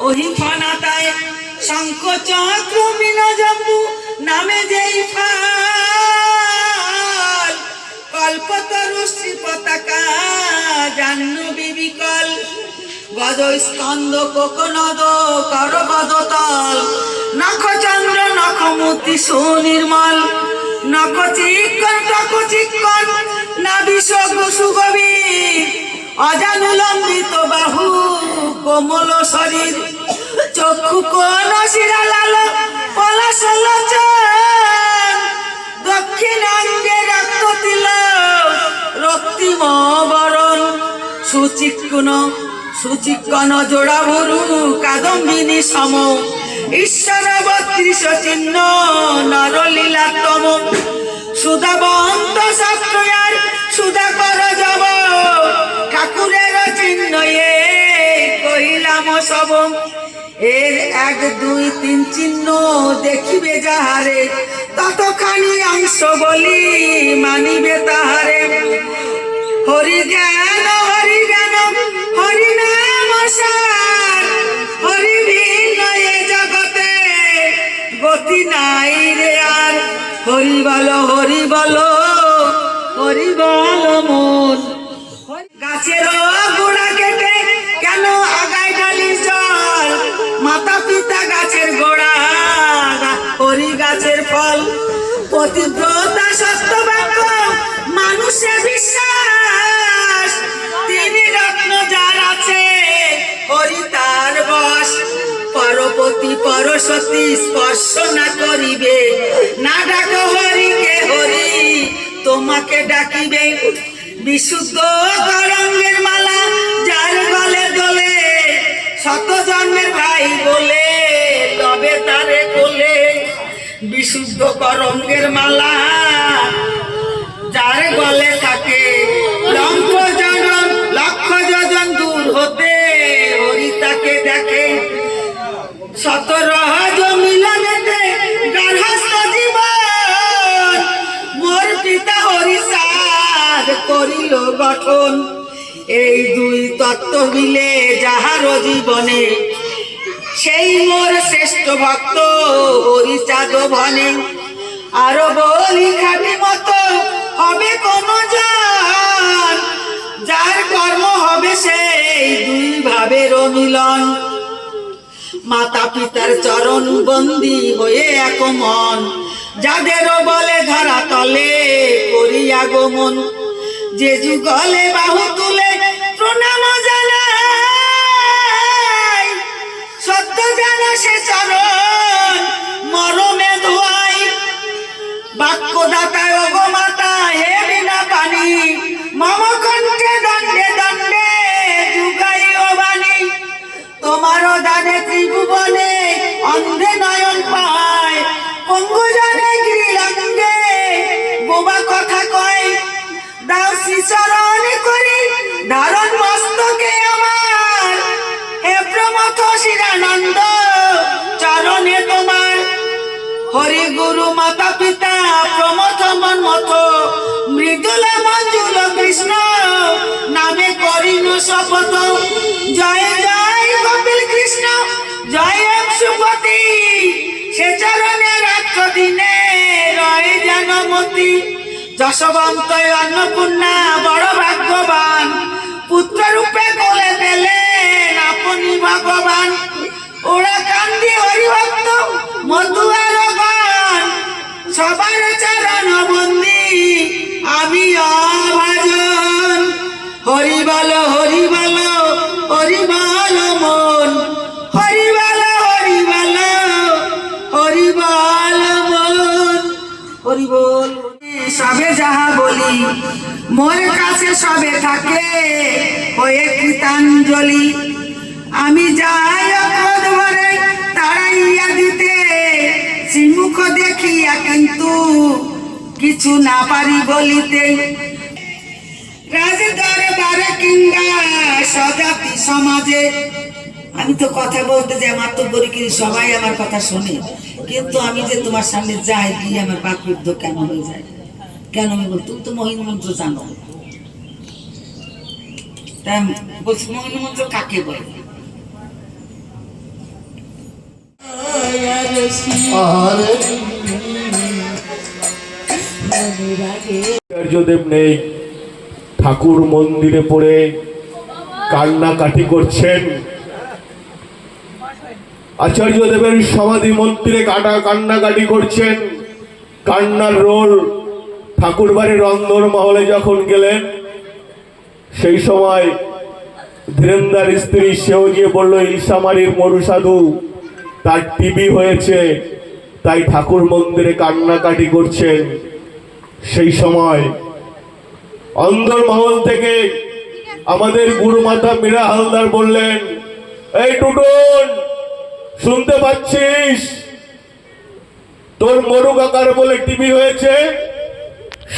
অহিফানাতায় শঙ্খ চক্র মিনজম্বু নামে যেই ফাল কল্পতরু শ্রী পতাকা জাহ্নবী বিকল গজ স্কন্দ কোকনদ করগদতল নখ চন্দ্র নখমূর্তি সুনির্মল নখ চিক্কন টক চিক্কন নাভি সুগভীর অজানুলম্বিত বাহু কোমল শরীর চক্ষু কোন শিরালাল পলাশ লোচন দক্ষিণাঙ্গে রক্ত তিলক রক্তিম বরণ সুচিক্কন জোড়া ভরু কাদম্বিনী সম ঈশ্বর ৩২ চিহ্ন নরলীলাতম সুধাবন্ত সত্রয়ার সুধাকর জব ঠাকুরের চিহ্ন এ কহিলাম সব এর ১ ২ ৩ চিহ্ন দেখিবে যাহারে ততখানি অংশ বলি মানিবে তাহারে হরি জ্ঞান হরি নাম সার হরি ভিন্ন এ জগতে গতি নাই রে আর হরি বল মন গাছের গোড়া কেটে কেন আগায় ঢালিস জল মাতা পিতা গাছের গোড়া হরি গাছের ফল পতিব্রতা সত্যবাক্য মানুষের বিশ্বাস তিনি রত্ন যার আছে হরি তার বশ পরপতি পরশতী স্পর্শ না করিবে না ডাকো হরিকে হরি তোমাকে ডাকিবে বিশুদ্ধ গৌরাঙ্গের মালা যার গলে দোলে শত জন্মের ভাই বলে তবে তারে কোলে বিশুদ্ধ গৌরাঙ্গের মালা যার গলে থাকে লক্ষ যোজন দূর হতে হরি তাকে দেখে শত রহস্য মিলনেতে গার্হস্থ জীবন মোর পিতা হরি সাধ করিল গঠন এই ২ তত্ত্ব মিলে যাহার জীবনে সেই মোর শ্রেষ্ঠ ভক্ত হরিচাঁদ ভনে আরো বলি খাটি মতো হবে কোন জন যার কর্ম হবে সেই ২ ভাবের মিলন মাতা পিতার চরণ বন্দী হয়ে এক মন যাদেরও বলে ধরা তলে করিয়া গমন যে যুগলে বাহু তুলে প্রণাম জানাই সত্য জানা সে চরণ মরমে ধোয়াই বাক্যদাতা ওগো মাতা হে বিনা পানি মম কণ্ঠে দণ্ডে দণ্ডে যুগাইও বাণী তোমারও দানে ত্রিভুবনে অন্ধে নয়ন পায় পঙ্গু জানে গিরিলাঙ্গে বোবা কথা কয় দাও শ্রীচরণে করি ধারণ মস্তকে আমার হে প্রমথ শিরানন্দ চরণে তোমার হরি গুরু মাতা পিতা প্রমথ মন্মথ মৃদুল মঞ্জুল কৃষ্ণ নামে করিল শপথ জয় জয় কপিল কৃষ্ণ জয় সুপতি সে চরণে রাত্র দিনে রয় জানমতি যশবন্ত অন্নপূর্ণা বড় ভাগ্যবান পুত্র রূপে কোলে পেলেন আপনি ভগবান ওরা কান্দি হরিভক্ত মধুয়ার গান সবার চরণ বন্দি আমি অভাজন হরি বল মন হরি বল মন হরি বল সবে যাহা বলি মোর কাছে সবে থাকে হয়ে কৃতাঞ্জলি আমি যাই অক্রোধ ভরে তাড়াইয়া দিতে শ্রীমুখ দেখিয়া কিন্তু কিছু না পারি বলিতে রাজ দরবারে কিংবা স্বজাতি সমাজে আমি তো কথা বলতে যাই মাতব্বরিকিরি সবাই আমার কথা শোনে কিন্তু আমি যে তোমার সামনে যাই গিয়ে আমার বাকরুদ্ধ কেন হয়ে যায় কেন আমি বল তুমি তো মহিন মন্ত্র জানো তাই বলছি মহিন মন্ত্র কাকে বলে আচার্যদেব নেই, ঠাকুর মন্দিরে পড়ে কান্নাকাটি করছেন। আচার্যদেবের সমাধি মন্দিরে কান্নাকাটি করছেন। কান্নার রোল ঠাকুর বাড়ির অন্দর মহলে যখন গেলেন, সেই সময় ধীরেন্দ্রার স্ত্রী সেও গিয়ে বললো, ইলশামারির মরু সাধু, তার টিবি হয়েছে, তাই ঠাকুর মন্দিরে কান্নাকাটি করছেন। সেই সময় অন্দর মহল থেকে আমাদের গুরুমাতা মীরা হালদার বললেন, এই টুটুন, শুনতে পাচ্ছিস তোর মরু কাকার বলে টিবি হয়েছে?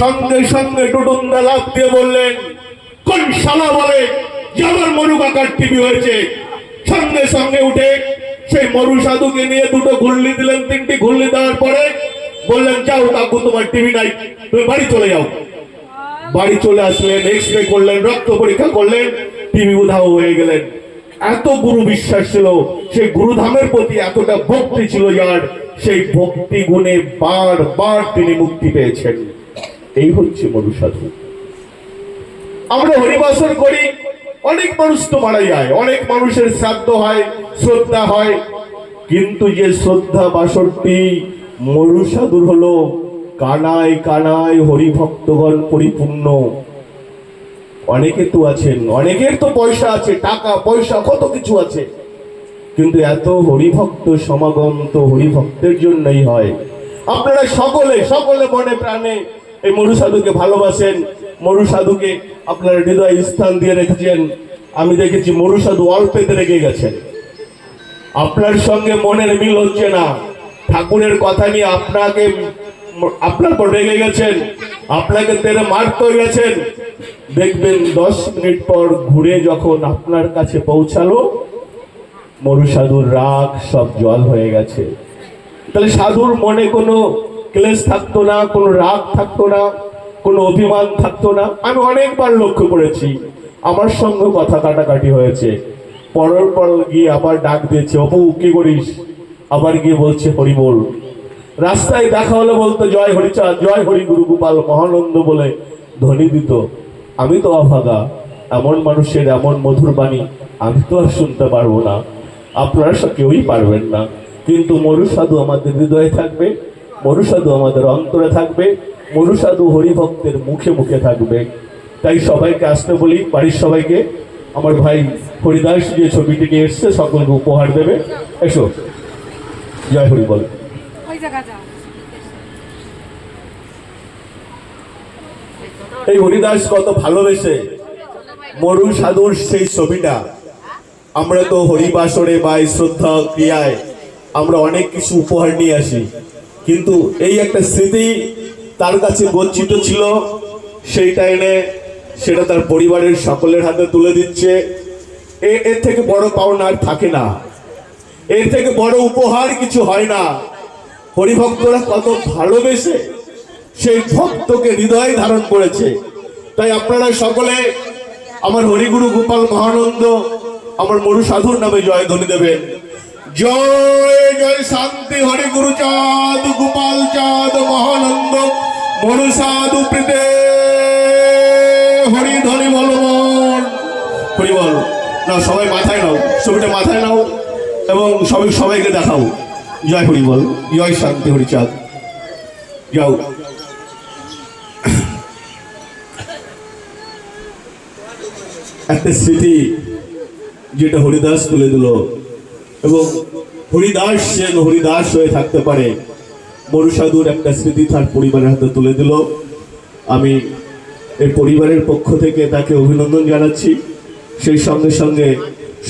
সঙ্গে সঙ্গে টুটুন দা লাফ দিয়ে বললেন, কোন শালা বলে যে আমার মরু কাকার টিবি হয়েছে? সঙ্গে সঙ্গে উঠে সেই মরু সাধুকে নিয়ে দুটো ঘুরলি দিলেন। 3টি ঘুরলি দেওয়ার পরে বললেন, যাও কাকু, তোমার টিবি নাই, তুমি বাড়ি চলে যাও। বাড়ি চলে আসলেন, এক্সরে করলেন, রক্ত পরীক্ষা করলেন, টিবি উধাও হয়ে গেলেন। এত গুরু বিশ্বাস ছিল, সেই গুরুধামের প্রতি এতটা ভক্তি ছিল যার, সেই ভক্তি গুণে বারবার তিনি মুক্তি পেয়েছেন। এই হচ্ছে মরু সাধু। আমরা হরিবাসর করি, অনেক মানুষ তো মারা যায়, অনেক মানুষের শ্রাদ্ধ হয়, শ্রদ্ধা হয়, কিন্তু যে শ্রদ্ধা বাসরটি মরু সাধুর হলো কানায় কানায় হরিভক্তগণ পরিপূর্ণ। অনেকে তো আছেন, অনেকের তো পয়সা আছে, টাকা পয়সা কত কিছু আছে, কিন্তু এত হরিভক্ত সমাগম তো হরিভক্তের জন্যই হয়। আপনারা সকলে সকলে মনে প্রাণে এই মরু সাধুকে ভালোবাসেন, মরু সাধুকে আপনারা হৃদয় স্থান দিয়ে রেখেছেন। আমি দেখেছি মরু সাধু অল্পেতে রেগে গেছেন, আপনার সঙ্গে মনের মিল হচ্ছে না, ঠাকুরের কথা নিয়ে আপনার পর রেগে গেছেন, আপনাকে তেরে মারতে গেছেন। দেখবেন 10 মিনিট পর ঘুরে যখন আপনার কাছে পৌঁছালো, মরু সাধুর রাগ সব জল হয়ে গেছে। তাহলে সাধুর মনে কোনো ক্লেশ থাকতো না, কোনো রাগ থাকতো না, কোনো অভিমান থাকতো না। আমি অনেকবার লক্ষ্য করেছি, আমার সঙ্গে কথা কাটাকাটি হয়েছে, পরের পর গিয়ে আবার ডাক দিয়েছে, অপু কি করিস? আবার গিয়ে বলছে হরি বল। রাস্তায় দেখা হলে বলতো জয় হরিচাঁদ, জয় হরি গুরু গোপাল মহানন্দ বলে ধ্বনি দিত। আমি তো অভাগা, এমন মানুষের এমন মধুর বাণী আমি তো আর শুনতে পারবো না, আপনারা কেউই পারবেন না। কিন্তু মরু সাধু আমাদের হৃদয়ে থাকবে, মরু সাধু আমাদের অন্তরে থাকবে, মরু সাধু হরিভক্তের মুখে মুখে থাকবে। তাই সবাইকে আসতে বলি, বাড়ির সবাইকে। আমার ভাই হরিদাস যে ছবিটি নিয়ে এসছে সকলকে উপহার দেবে, এসো। জয় হরি বল। এই হরিদাস কত ভালোবেসে মরু সাধুর সেই ছবিটা, আমরা তো হরিবাসরে বা শ্রদ্ধা ক্রিয়ায় আমরা অনেক কিছু উপহার নিয়ে আসি, কিন্তু এই একটা স্মৃতি তার কাছে গচ্ছিত ছিল, সেইটা এনে সেটা তার পরিবারের সকলের হাতে তুলে দিচ্ছে। এর থেকে বড় পাওনা আর থাকে না, এর থেকে বড় উপহার কিছু হয় না। হরিভক্তরা কত ভালোবেসে সেই ভক্তকে হৃদয় ধারণ করেছে। তাই আপনারা সকলে আমার হরিগুরু গোপাল মহানন্দ, আমার মরু সাধুর নামে জয় ধ্বনি দেবেন। জয় জয় শান্তি হরি গুরু চাঁদ গোপাল চাঁদ মহানন্দ মরু সাধু প্রীতে হরি ধ্বনি বল হরি বল। না, সবাই মাথায় নাও, ছবিটা মাথায় নাও এবং সবাইকে দেখাও। জয় হরি বল, জয় শান্তি হরি চাঁদ। যাও। একটা স্মৃতি যেটা হরিদাস তুলে দিল, এবং হরিদাস যেন হরিদাস হয়ে থাকতে পারে, মরু সাধুর একটা স্মৃতি তার পরিবারের হাতে তুলে দিল। আমি এই পরিবারের পক্ষ থেকে তাকে অভিনন্দন জানাচ্ছি। সেই সঙ্গে সঙ্গে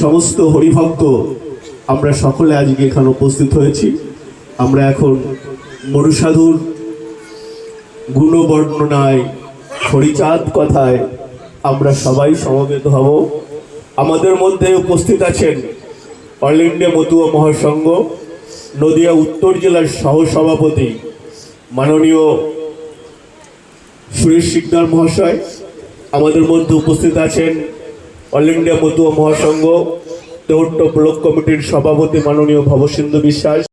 সমস্ত হরিভক্ত আমরা সকলে আজকে এখানে উপস্থিত হয়েছি। আমরা এখন মরু সাধুর গুণবর্ণনায়, হরিচাঁদ কথায় আমরা সবাই সমবেত হব। আমাদের মধ্যে উপস্থিত আছেন অল ইন্ডিয়া মতুয়া মহাসংঘ নদিয়া উত্তর জেলার সহসভাপতি মাননীয় সুরেশ শিকদার মহাশয়। আমাদের মধ্যে উপস্থিত আছেন অল ইন্ডিয়া মতুয়া মহাসংঘ দেওট্ট ব্লক কমিটির সভাপতি মাননীয় ভবসিন্ধু বিশ্বাস।